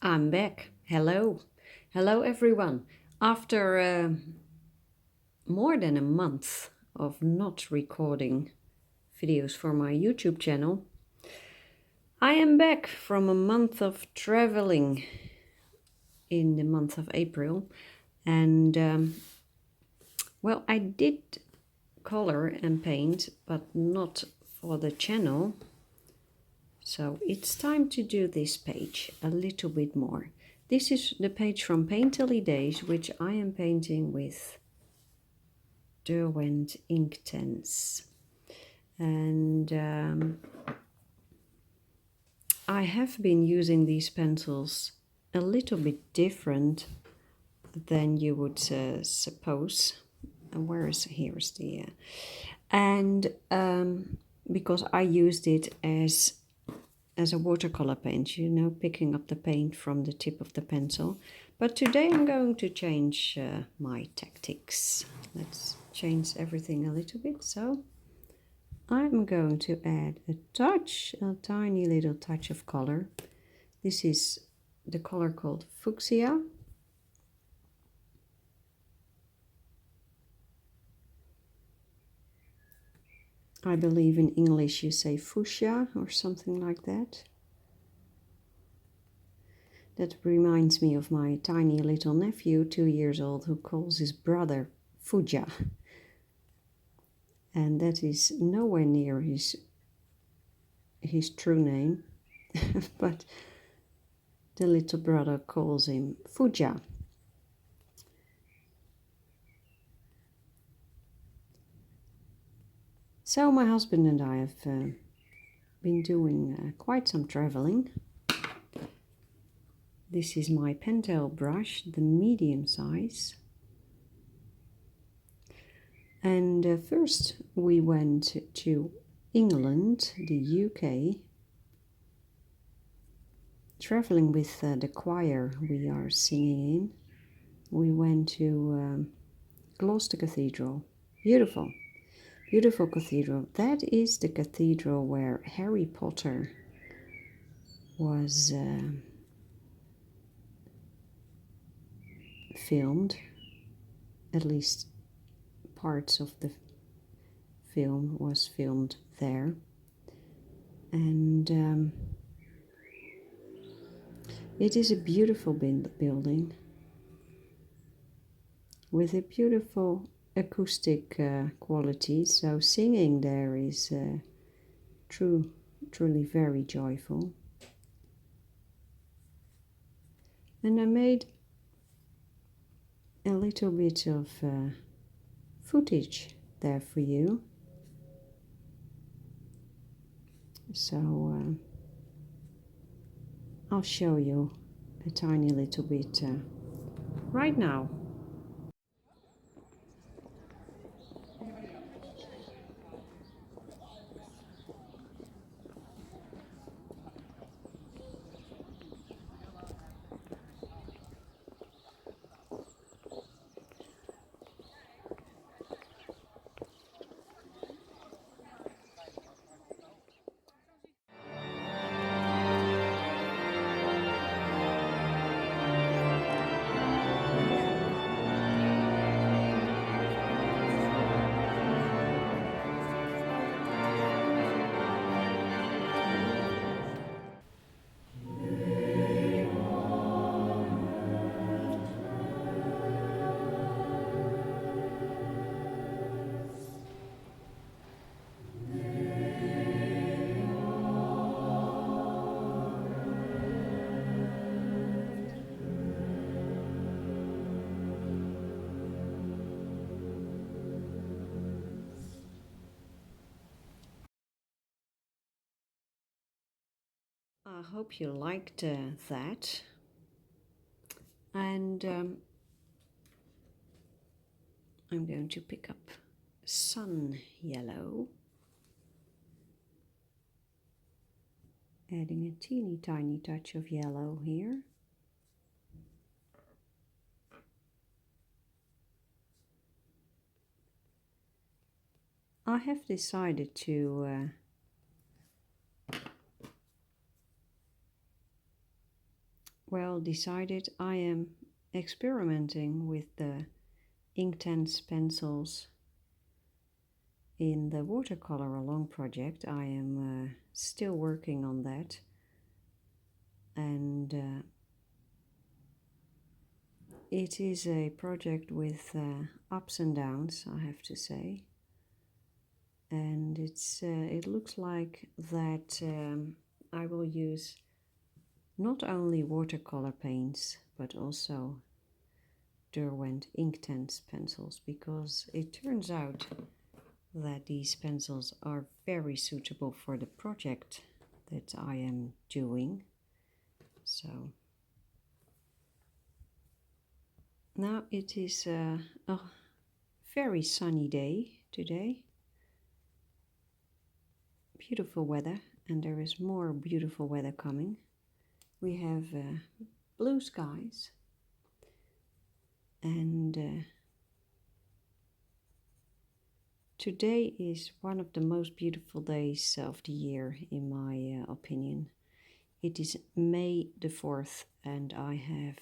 I'm back. Hello. Hello, everyone. After more than a month of not recording videos for my YouTube channel, I am back from a month of traveling in the month of April. And well, I did color and paint, but not for the channel. So it's time to do this page a little bit more. This is the page from Painterly Days, which I am painting with Derwent Inktense. And I have been using these pencils a little bit different than you would suppose. And here's the... and because I used it as a watercolor paint, you know, picking up the paint from the tip of the pencil. But today I'm going to change my tactics. Let's change everything a little bit. So I'm going to add a tiny little touch of color. This is the color called Fucsia. I believe in English you say fuchsia or something like that. That reminds me of my tiny little nephew, 2 years old, who calls his brother Fuja. And that is nowhere near his true name, but the little brother calls him Fuja. So my husband and I have been doing quite some traveling. This is my Pentel brush, the medium size. And first we went to England, the UK, traveling with the choir we are singing in. We went to Gloucester Cathedral. Beautiful, beautiful cathedral. That is the cathedral where Harry Potter was filmed, at least parts of the film was filmed there. And it is a beautiful building with a beautiful acoustic quality, so singing there is truly very joyful. And I made a little bit of footage there for you. So I'll show you a tiny little bit right now. I hope you liked that. And I'm going to pick up sun yellow, adding a teeny tiny touch of yellow here. I have decided to well, decided I am experimenting with the Inktense pencils in the watercolor along project. I am still working on that, and it is a project with ups and downs, I have to say. And it looks like that I will use not only watercolor paints but also Derwent Inktense pencils, because it turns out that these pencils are very suitable for the project that I am doing. So now it is a very sunny day today. Beautiful weather, and there is more beautiful weather coming. We have blue skies, and today is one of the most beautiful days of the year, in my opinion. It is May the 4th, and I have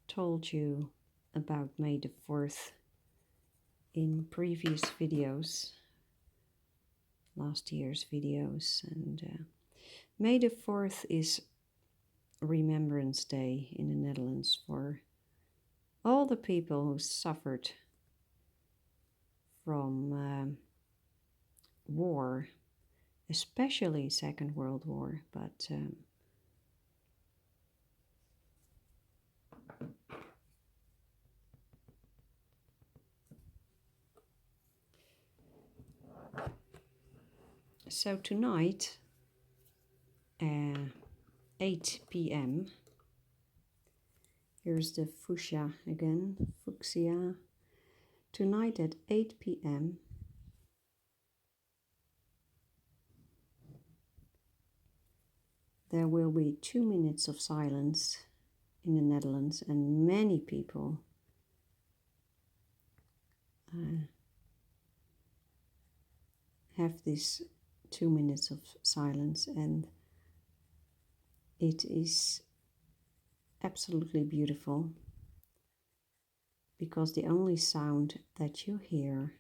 told you about May the 4th in previous videos, last year's videos. And May the 4th is Remembrance Day in the Netherlands for all the people who suffered from war, especially Second World War, but so tonight, 8 p.m., here's the Fuchsia again, Fucsia. Tonight at 8 p.m. there will be 2 minutes of silence in the Netherlands, and many people have this 2 minutes of silence, and it is absolutely beautiful, because the only sound that you hear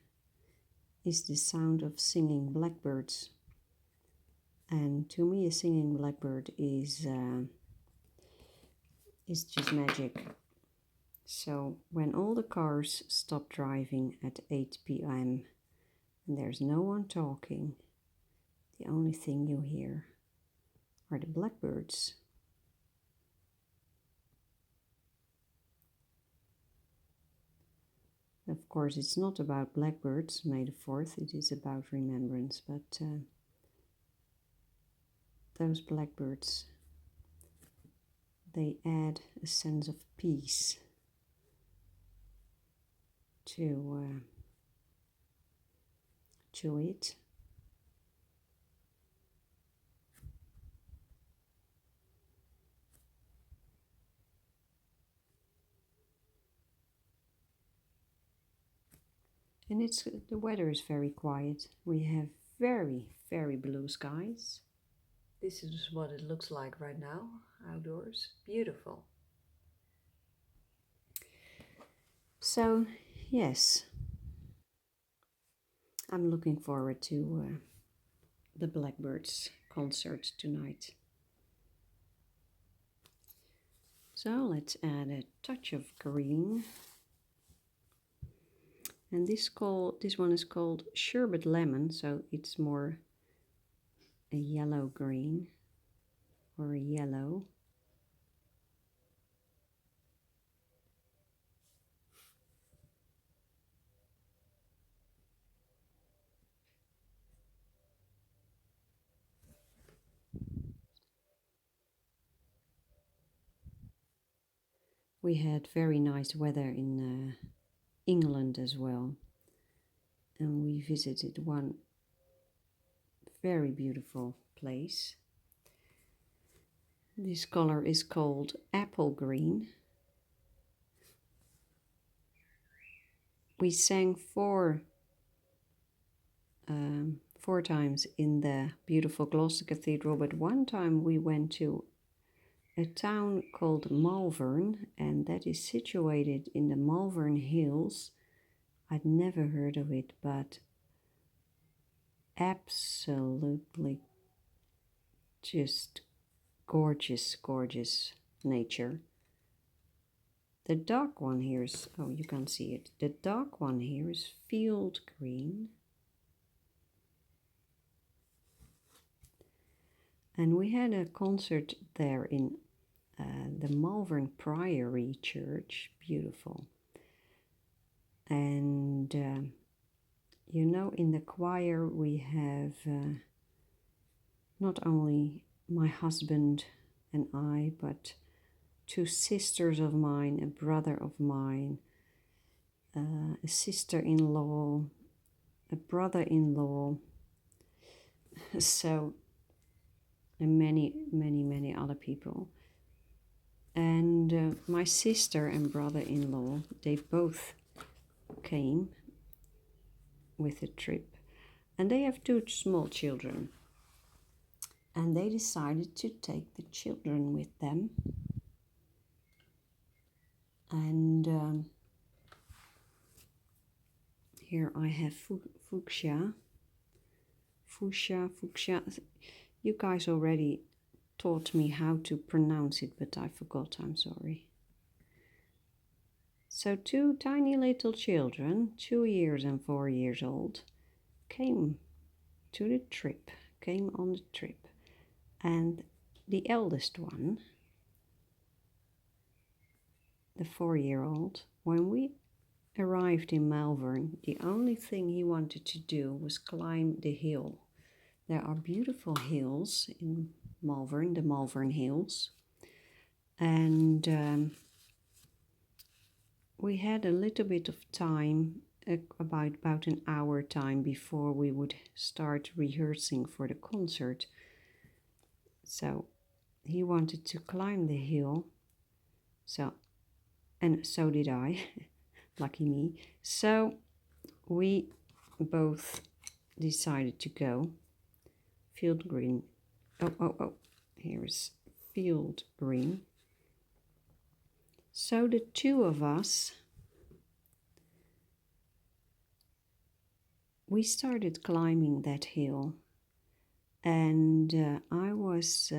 is the sound of singing blackbirds. And to me, a singing blackbird is just magic. So when all the cars stop driving at 8 p.m. and there's no one talking, the only thing you hear are the blackbirds. Of course, it's not about blackbirds, May the 4th, it is about remembrance, but those blackbirds, they add a sense of peace to it. And the weather is very quiet. We have very, very blue skies. This is what it looks like right now, outdoors. Beautiful. So, yes, I'm looking forward to the Blackbirds concert tonight. So let's add a touch of green. And this one is called Sherbet Lemon, so it's more a yellow green or a yellow. We had very nice weather in England as well, and we visited one very beautiful place. This color is called apple green. We sang four times in the beautiful Gloucester Cathedral, but one time we went to a town called Malvern, and that is situated in the Malvern Hills. I'd never heard of it, but absolutely just gorgeous, gorgeous nature. The dark one here is, oh, you can see it. The dark one here is field green. And we had a concert there in the Malvern Priory Church. Beautiful. And, you know, in the choir we have not only my husband and I, but two sisters of mine, a brother of mine, a sister-in-law, a brother-in-law, so and many other people. And my sister and brother-in-law, they both came with a trip, and they have two small children, and they decided to take the children with them. And here I have Fucsia. You guys already taught me how to pronounce it, but I forgot, I'm sorry. So two tiny little children, 2 years and 4 years old, came on the trip. And the eldest one, the 4-year-old, when we arrived in Malvern, the only thing he wanted to do was climb the hill. There are beautiful hills in Malvern, the Malvern Hills. And we had a little bit of time, about an hour time before we would start rehearsing for the concert. So he wanted to climb the hill, and so did I, lucky me. So we both decided to go. Field green. Oh, here's field green. So the two of us, we started climbing that hill, and I was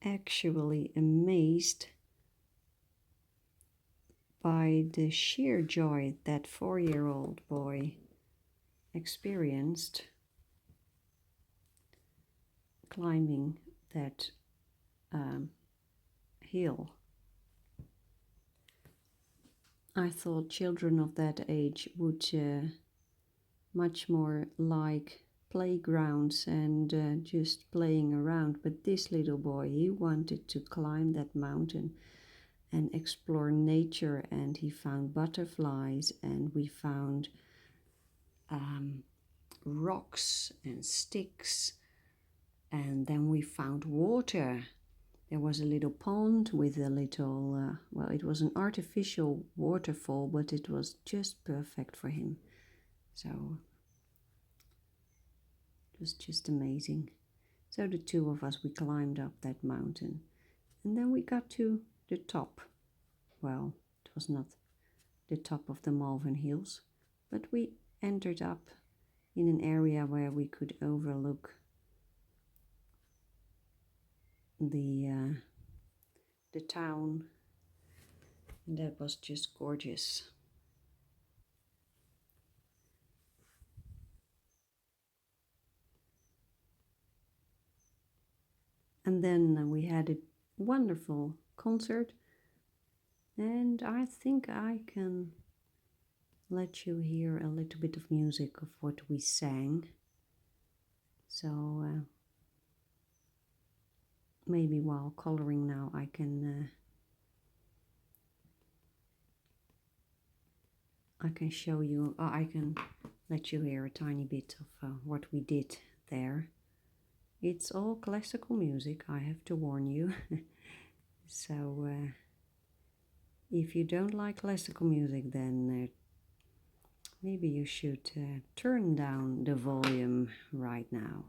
actually amazed by the sheer joy that 4-year-old boy experienced climbing that hill. I thought children of that age would much more like playgrounds and just playing around, but this little boy, he wanted to climb that mountain and explore nature, and he found butterflies, and we found rocks and sticks, and then we found water. There was a little pond with a little, well, it was an artificial waterfall, but it was just perfect for him. So it was just amazing. So the two of us, we climbed up that mountain, and then we got to the top. Well, it was not the top of the Malvern Hills, but we entered up in an area where we could overlook the town, and that was just gorgeous. And then we had a wonderful concert, and I think I can let you hear a little bit of music of what we sang. So maybe while coloring now I can show you, I can let you hear a tiny bit of what we did there. It's all classical music, I have to warn you. So if you don't like classical music, then maybe you should turn down the volume right now.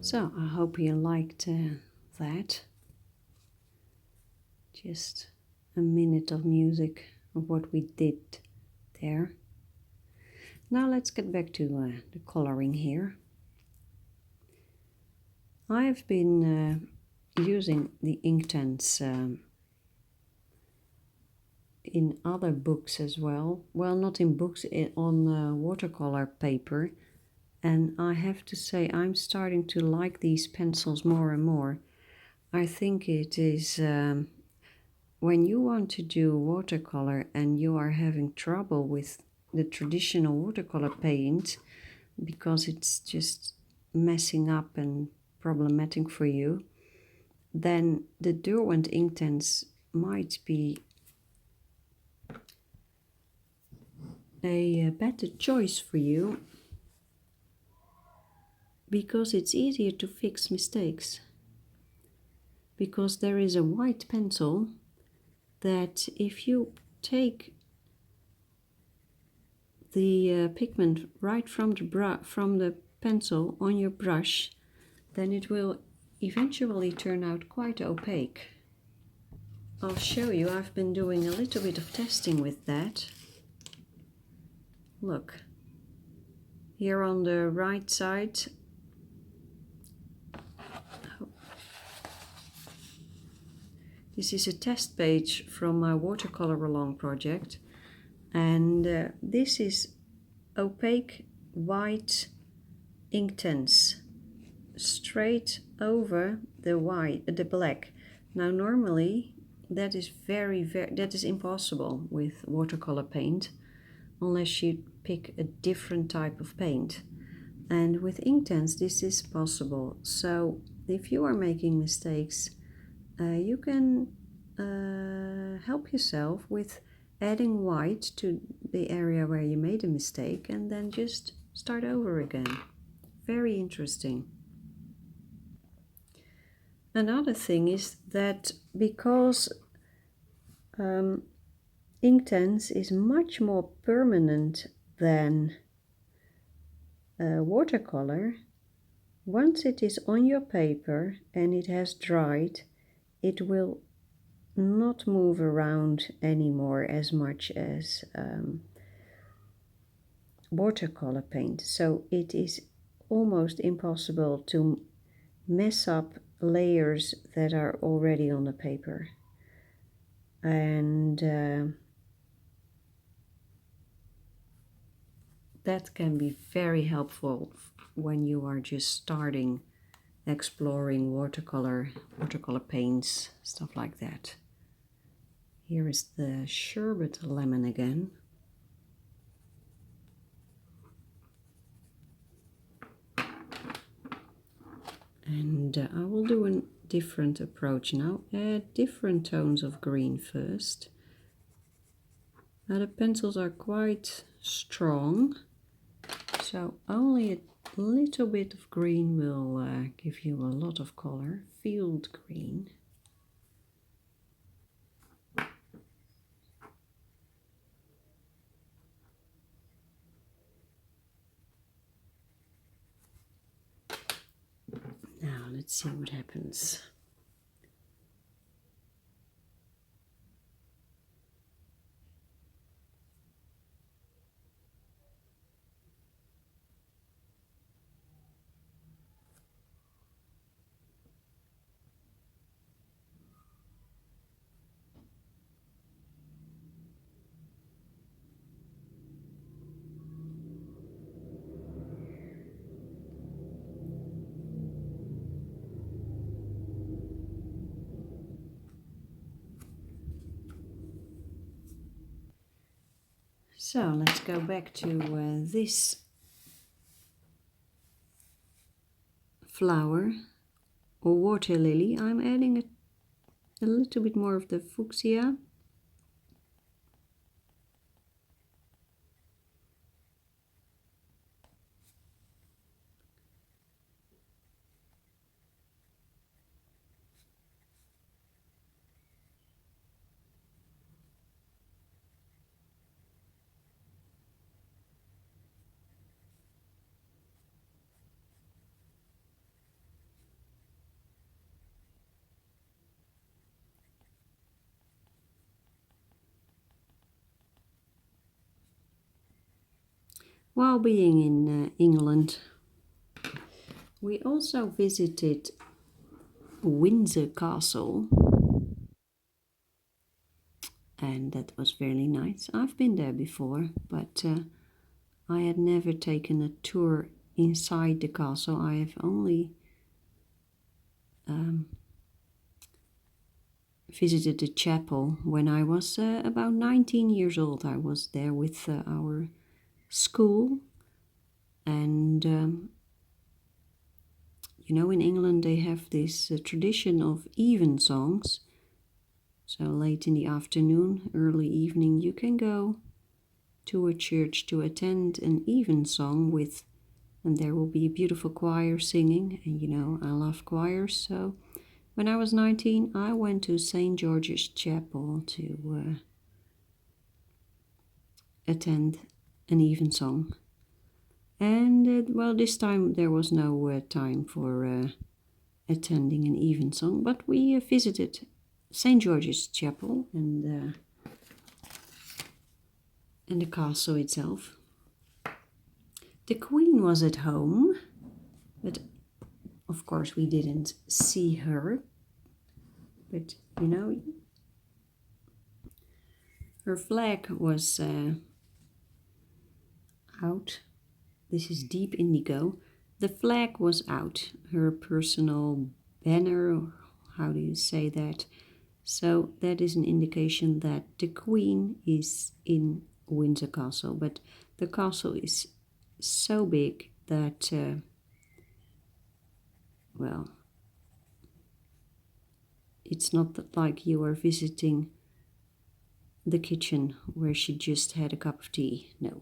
So I hope you liked that. Just a minute of music of what we did there. Now let's get back to the coloring here. I've been using the Inktense in other books as well. Well, not in books, on watercolor paper. And I have to say I'm starting to like these pencils more and more. I think it is when you want to do watercolor and you are having trouble with the traditional watercolor paint because it's just messing up and problematic for you, then the Derwent Inktense might be a better choice for you because it's easier to fix mistakes. Because there is a white pencil that if you take the pigment right from the pencil on your brush, then it will eventually turn out quite opaque. I'll show you. I've been doing a little bit of testing with that. Look, here on the right side, this is a test page from my watercolor along project, and this is opaque white Inktense straight over the black. Now normally that is that is impossible with watercolor paint unless you pick a different type of paint, and with Inktense this is possible. So if you are making mistakes, you can help yourself with adding white to the area where you made a mistake and then just start over again. Very interesting. Another thing is that because Inktense is much more permanent than watercolor, once it is on your paper and it has dried, it will not move around anymore as much as watercolor paint. So it is almost impossible to mess up layers that are already on the paper. And that can be very helpful when you are just starting exploring watercolor paints, stuff like that. Here is the Sherbet Lemon again. And I will do a different approach now. Add different tones of green first. Now the pencils are quite strong, so only a little bit of green will give you a lot of color. Field green. Now let's see what happens. So let's go back to this flower or water lily. I'm adding a little bit more of the Fucsia. While being in England, we also visited Windsor Castle, and that was very nice. I've been there before, but I had never taken a tour inside the castle. I have only visited the chapel when I was about 19 years old. I was there with our school, and you know, in England they have this tradition of evensongs. So late in the afternoon, early evening, you can go to a church to attend an evensong with, and there will be a beautiful choir singing, and you know, I love choirs. So when I was 19, I went to St. George's Chapel to attend an evensong. And well, this time there was no time for attending an evensong, but we visited St. George's Chapel and the castle itself. The Queen was at home, but of course we didn't see her. But you know, her flag was out. This is deep indigo. The flag was out. Her personal banner, how do you say that? So that is an indication that the Queen is in Windsor Castle. But the castle is so big that, well, it's not like you are visiting the kitchen where she just had a cup of tea. No.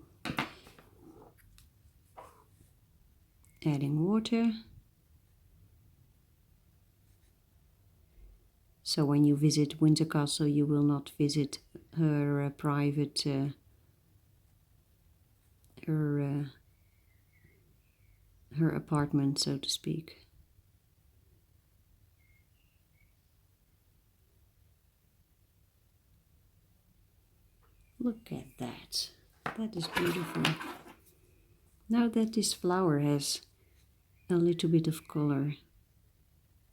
Adding water. So when you visit Windsor Castle, you will not visit her private, her apartment, so to speak. Look at that. That is beautiful. Now that this flower has a little bit of color,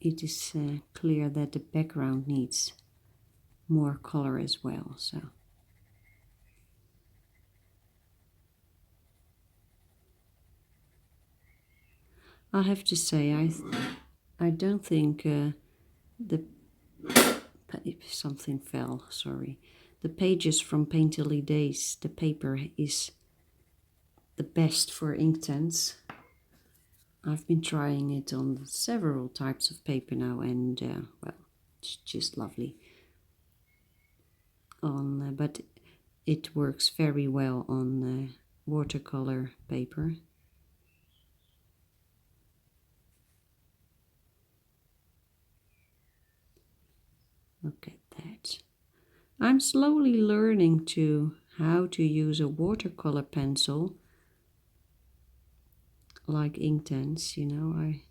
it is clear that the background needs more color as well. So I have to say, I don't think something fell. Sorry, the pages from Painterly Days, the paper is the best for Inktense. I've been trying it on several types of paper now, and well, it's just lovely. But it works very well on watercolor paper. Look at that. I'm slowly learning how to use a watercolor pencil like Inktense. You know, I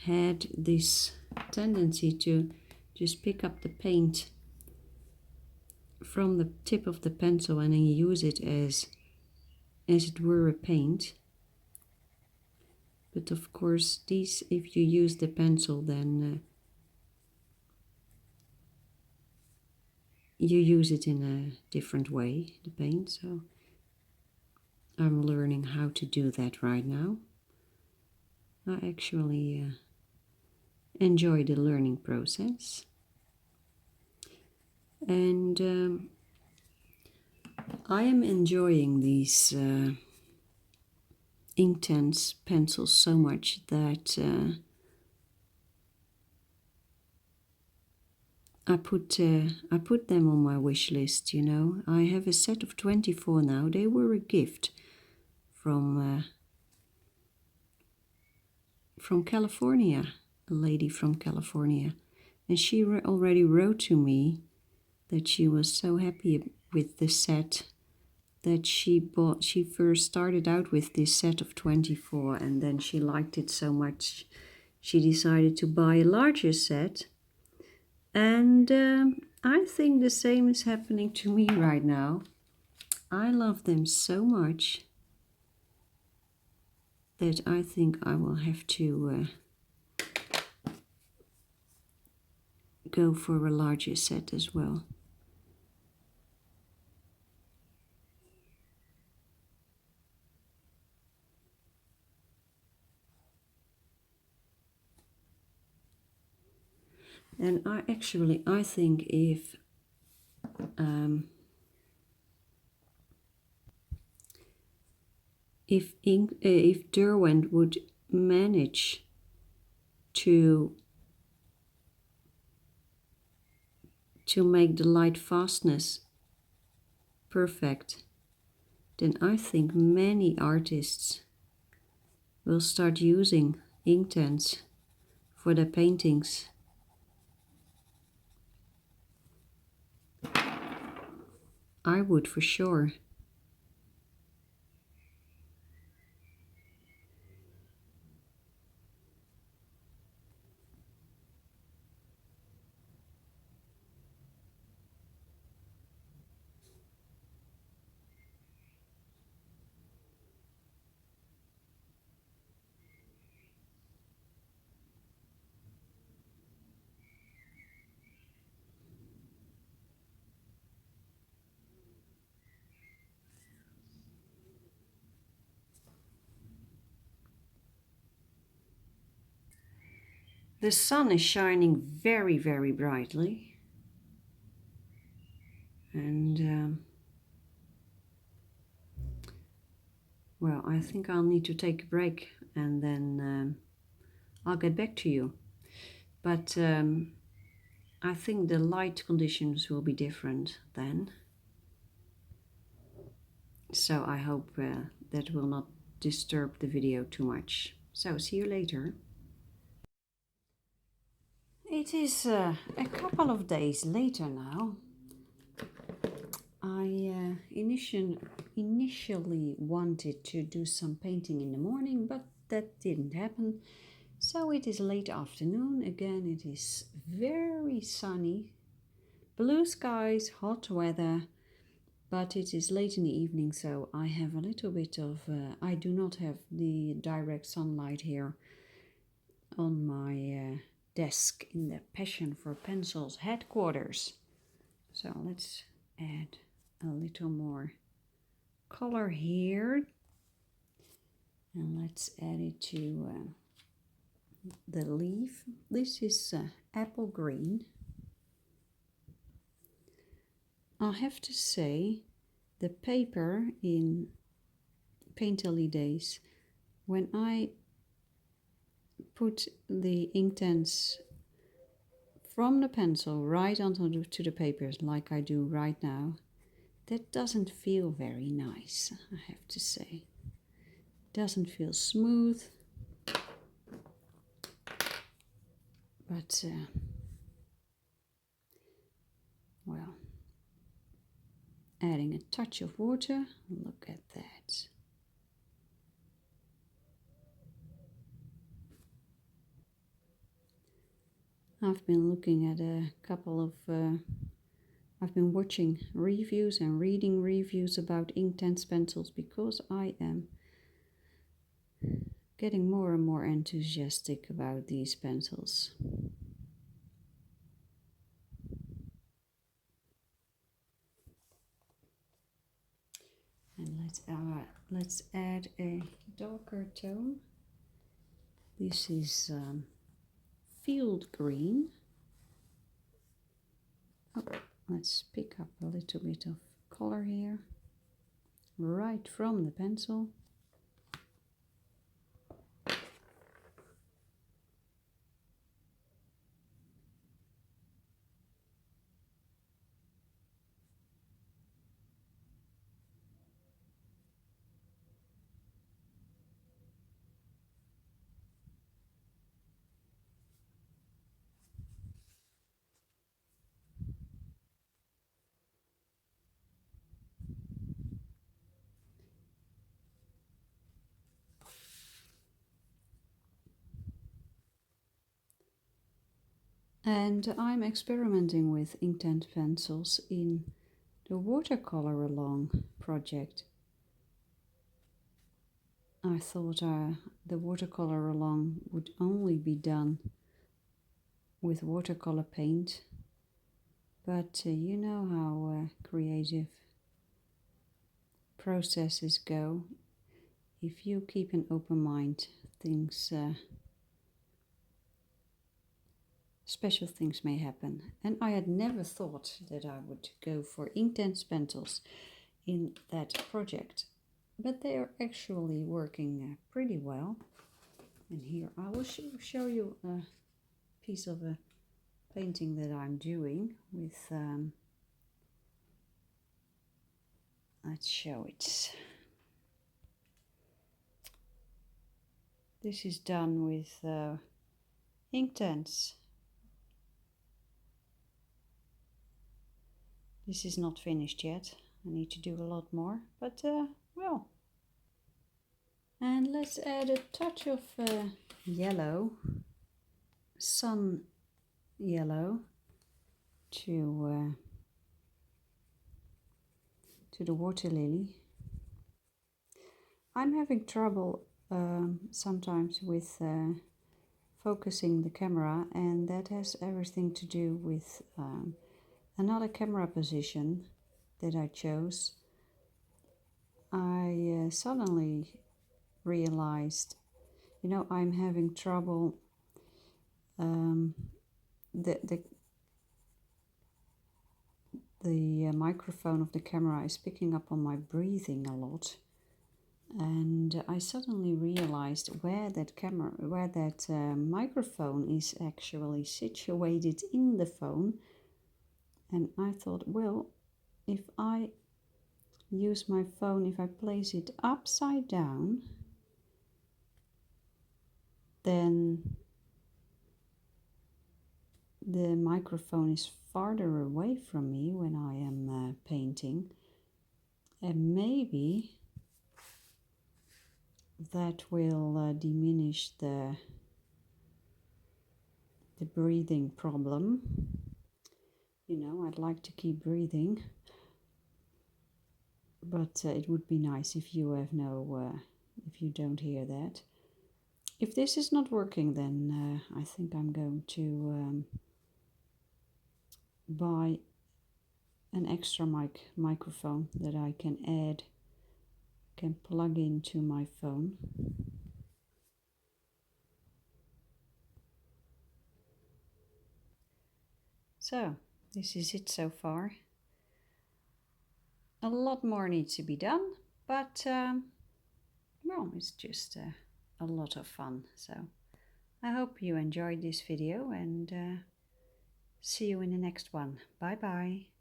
had this tendency to just pick up the paint from the tip of the pencil and then use it as it were a paint. But of course, if you use the pencil, then you use it in a different way, the paint. So I'm learning how to do that right now. I actually enjoy the learning process. And I am enjoying these Inktense pencils so much that I put them on my wish list. You know, I have a set of 24 now. They were a gift from California, a lady from California, and she already wrote to me that she was so happy with the set that she bought. She first started out with this set of 24, and then she liked it so much she decided to buy a larger set. And I think the same is happening to me right now. I love them so much. that I think I will have to go for a larger set as well. And I think if Derwent would manage to make the light fastness perfect, then I think many artists will start using Inktense for their paintings. I would for sure. The sun is shining very, very brightly. And well, I think I'll need to take a break and then I'll get back to you. But I think the light conditions will be different then. So I hope that will not disturb the video too much. So see you later. It is a couple of days later now. I initially wanted to do some painting in the morning, but that didn't happen. So it is late afternoon. Again, it is very sunny, blue skies, hot weather, but it is late in the evening, so I have a little bit of, I do not have the direct sunlight here on my desk in the Passion for Pencils headquarters. So let's add a little more color here, and let's add it to the leaf. This is apple green. I have to say, the paper in Painterly days, when I put the Inktense from the pencil right onto the papers like I do right now, that doesn't feel very nice, I have to say. Doesn't feel smooth, but well, adding a touch of water, look at that. I've been looking at a couple of I've been watching reviews and reading reviews about Inktense pencils because I am getting more and more enthusiastic about these pencils. And let's add a darker tone. This is field green. Oh, let's pick up a little bit of color here, right from the pencil. And I'm experimenting with Inktense pencils in the watercolor along project. I thought the watercolor along would only be done with watercolor paint, but you know how creative processes go. If you keep an open mind, special things may happen. And I had never thought that I would go for Inktense pencils in that project, but they are actually working pretty well. And here I will show you a piece of a painting that I'm doing with, let's show it. This is done with Inktense. This is not finished yet. I need to do a lot more, but well. And let's add a touch of yellow, sun yellow, to the water lily. I'm having trouble sometimes with focusing the camera, and that has everything to do with another camera position that I chose. I suddenly realized, you know, I'm having trouble. The microphone of the camera is picking up on my breathing a lot, and I suddenly realized where that microphone is actually situated in the phone. And I thought, well, if I use my phone, if I place it upside down, then the microphone is farther away from me when I am painting, and maybe that will diminish the breathing problem. You know, I'd like to keep breathing, but it would be nice if you have if you don't hear that. If this is not working, then I think I'm going to buy an extra microphone that I can plug into my phone. So this is it so far. A lot more needs to be done, but well, it's just a lot of fun. So I hope you enjoyed this video, and see you in the next one. Bye bye.